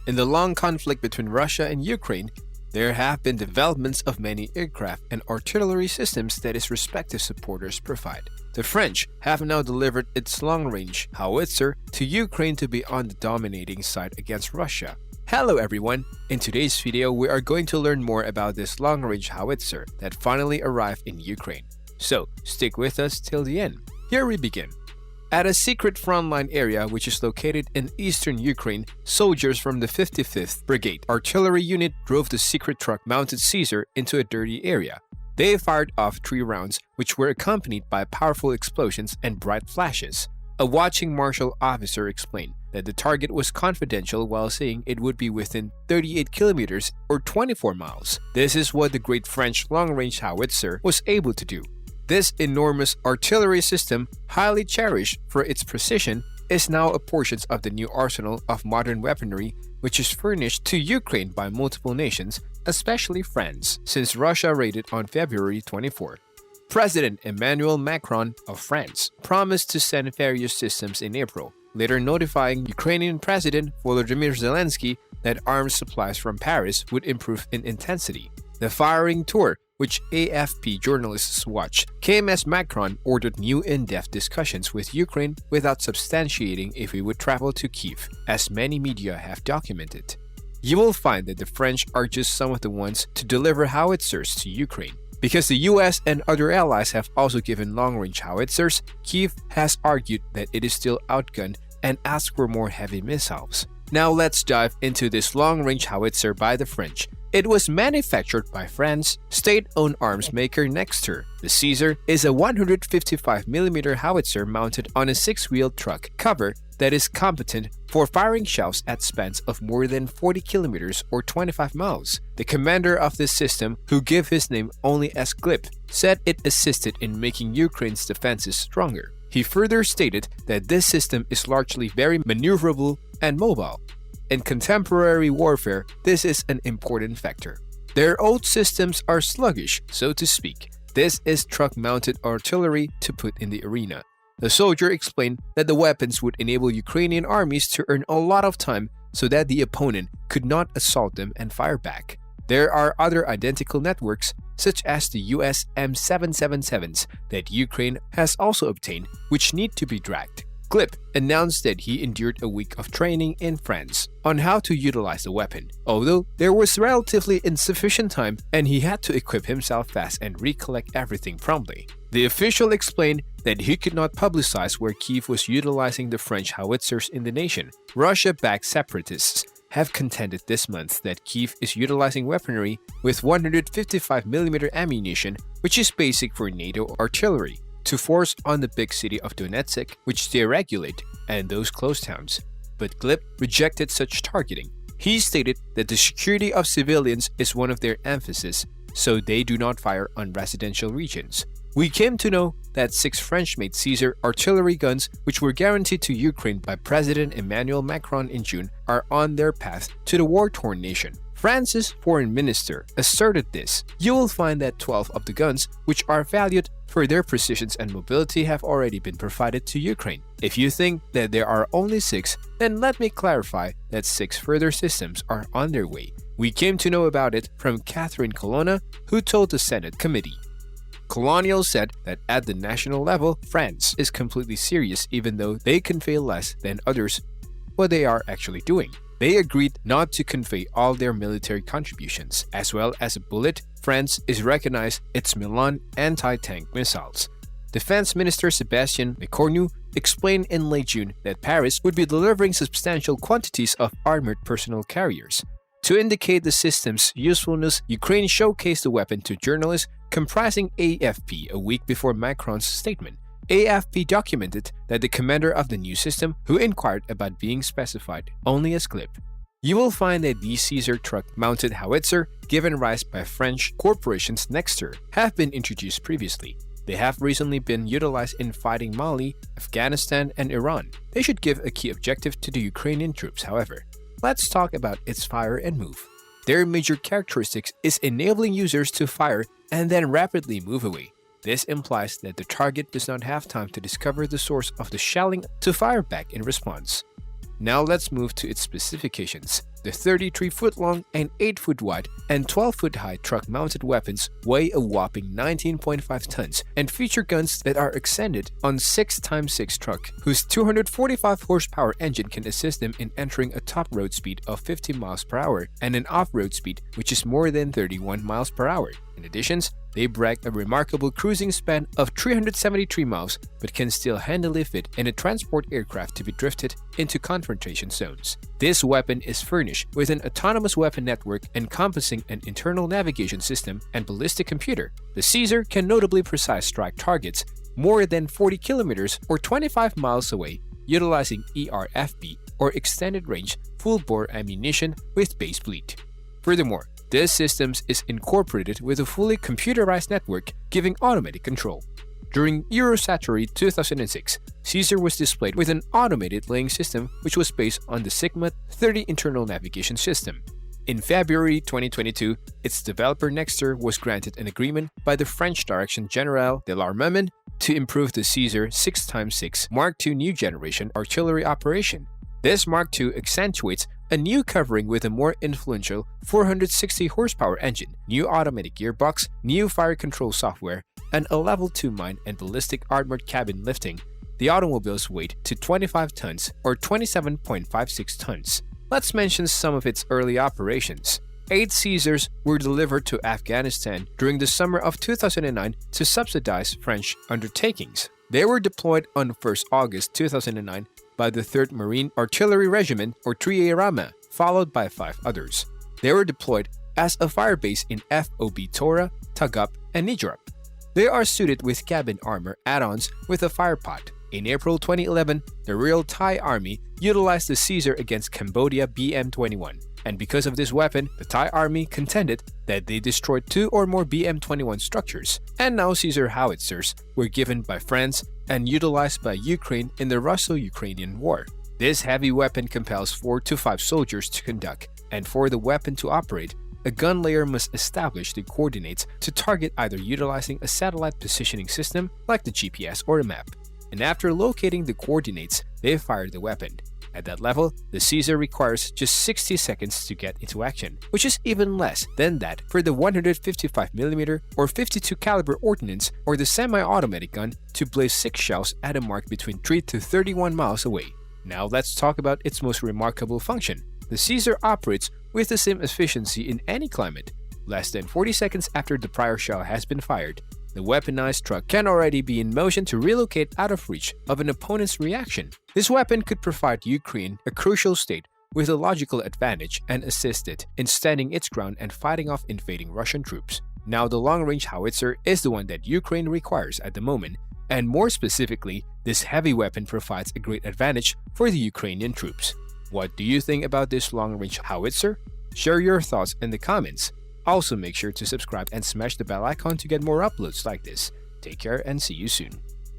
In the long conflict between Russia and Ukraine, there have been developments of many aircraft and artillery systems that its respective supporters provide. The French have now delivered its long-range Howitzer to Ukraine to be on the dominating side against Russia. Hello everyone! In today's video, we are going to learn more about this long-range Howitzer that finally arrived in Ukraine. So, stick with us till the end. Here we begin. At a secret frontline area which is located in eastern Ukraine, soldiers from the 55th Brigade Artillery Unit drove the secret truck-mounted Caesar into a dirty area. They fired off 3 rounds, which were accompanied by powerful explosions and bright flashes. A watching marshal officer explained that the target was confidential while saying it would be within 38 kilometers or 24 miles. This is what the great French long-range Howitzer was able to do. This enormous artillery system, highly cherished for its precision, is now a portion of the new arsenal of modern weaponry which is furnished to Ukraine by multiple nations, especially France, since Russia raided on February 24. President Emmanuel Macron of France promised to send various systems in April, later notifying Ukrainian President Volodymyr Zelensky that arms supplies from Paris would improve in intensity. The firing tour, which AFP journalists watched, came as Macron ordered new in-depth discussions with Ukraine without substantiating if he would travel to Kyiv, as many media have documented. You will find that the French are just some of the ones to deliver howitzers to Ukraine. Because the US and other allies have also given long-range howitzers, Kyiv has argued that it is still outgunned and asked for more heavy missiles. Now let's dive into this long-range howitzer by the French. It was manufactured by France's state-owned arms maker Nexter. The Caesar is a 155mm howitzer mounted on a 6-wheeled truck cover that is competent for firing shells at spans of more than 40 kilometers or 25 miles. The commander of this system, who gave his name only as GLIP, said it assisted in making Ukraine's defenses stronger. He further stated that this system is largely very maneuverable and mobile. In contemporary warfare, this is an important factor. Their old systems are sluggish, so to speak. This is truck-mounted artillery to put in the arena. The soldier explained that the weapons would enable Ukrainian armies to earn a lot of time so that the opponent could not assault them and fire back. There are other identical networks, such as the US M777s that Ukraine has also obtained, which need to be dragged. GLIP announced that he endured a week of training in France on how to utilize the weapon, although there was relatively insufficient time and he had to equip himself fast and recollect everything promptly. The official explained that he could not publicize where Kyiv was utilizing the French howitzers in the nation. Russia-backed separatists have contended this month that Kyiv is utilizing weaponry with 155mm ammunition, which is basic for NATO artillery, to force on the big city of Donetsk, which they regulate, and those close towns. But GLIP rejected such targeting. He stated that the security of civilians is one of their emphasis, so they do not fire on residential regions. We came to know that 6 French-made Caesar artillery guns, which were guaranteed to Ukraine by President Emmanuel Macron in June, are on their path to the war-torn nation. France's foreign minister asserted this. You will find that 12 of the guns, which are valued for their precision and mobility, have already been provided to Ukraine. If you think that there are only 6, then let me clarify that 6 further systems are on their way. We came to know about it from Catherine Colonna, who told the Senate committee. Colonial said that at the national level, France is completely serious even though they convey less than others what they are actually doing. They agreed not to convey all their military contributions. As well as a bullet, France is recognized its Milan anti-tank missiles. Defense Minister Sébastien Lecornu explained in late June that Paris would be delivering substantial quantities of armored personnel carriers. To indicate the system's usefulness, Ukraine showcased the weapon to journalists comprising AFP a week before Macron's statement. AFP documented that the commander of the new system, who inquired about being specified only as GLIP. You will find that these Caesar truck-mounted howitzer, given rise by French corporations Nexter, have been introduced previously. They have recently been utilized in fighting Mali, Afghanistan, and Iran. They should give a key objective to the Ukrainian troops, however. Let's talk about its fire and move. Their major characteristics is enabling users to fire and then rapidly move away. This implies that the target does not have time to discover the source of the shelling to fire back in response. Now let's move to its specifications. The 33-foot-long and 8-foot-wide and 12-foot-high truck-mounted weapons weigh a whopping 19.5 tons and feature guns that are extended on 6x6 truck, whose 245 horsepower engine can assist them in entering a top road speed of 50 miles per hour and an off-road speed which is more than 31 miles per hour. In addition, they brag a remarkable cruising span of 373 miles but can still handily fit in a transport aircraft to be drifted into confrontation zones. This weapon is furnished with an autonomous weapon network encompassing an internal navigation system and ballistic computer. The Caesar can notably precise strike targets more than 40 kilometers or 25 miles away utilizing ERFB or extended range full-bore ammunition with base bleed. Furthermore, this system is incorporated with a fully computerized network giving automatic control. During Eurosatory 2006, Caesar was displayed with an automated laying system which was based on the Sigma 30 internal navigation system. In February 2022, its developer Nexter was granted an agreement by the French Direction Générale de l'Armement to improve the Caesar 6x6 Mark II new generation artillery operation. This Mark II accentuates a new covering with a more influential 460 horsepower engine, new automatic gearbox, new fire control software, and a level 2 mine and ballistic armored cabin lifting the automobile's weight to 25 tons or 27.56 tons. Let's mention some of its early operations. 8 Caesars were delivered to Afghanistan during the summer of 2009 to subsidize French undertakings. They were deployed on 1st August 2009 by the 3rd Marine Artillery Regiment or 3A Rama, followed by 5 others. They were deployed as a firebase in FOB Tora, Tagap, and Nijrab. They are suited with cabin armor add-ons with a firepot. In April 2011, the Royal Thai Army utilized the Caesar against Cambodia BM-21, and because of this weapon, the Thai Army contended that they destroyed 2 or more BM-21 structures, and now Caesar howitzers were given by France and utilized by Ukraine in the Russo-Ukrainian War. This heavy weapon compels 4 to 5 soldiers to conduct, and for the weapon to operate, a gun layer must establish the coordinates to target either utilizing a satellite positioning system like the GPS or a map. And after locating the coordinates, they fire the weapon. At that level, the Caesar requires just 60 seconds to get into action, which is even less than that for the 155mm or 52 caliber ordnance or the semi-automatic gun to blaze 6 shells at a mark between 3 to 31 miles away. Now let's talk about its most remarkable function. The Caesar operates with the same efficiency in any climate. Less than 40 seconds after the prior shell has been fired, the weaponized truck can already be in motion to relocate out of reach of an opponent's reaction. This weapon could provide Ukraine, a crucial state, with a logical advantage and assist it in standing its ground and fighting off invading Russian troops. Now the long-range howitzer is the one that Ukraine requires at the moment, and more specifically, this heavy weapon provides a great advantage for the Ukrainian troops. What do you think about this long-range howitzer? Share your thoughts in the comments. Also make sure to subscribe and smash the bell icon to get more uploads like this. Take care and see you soon.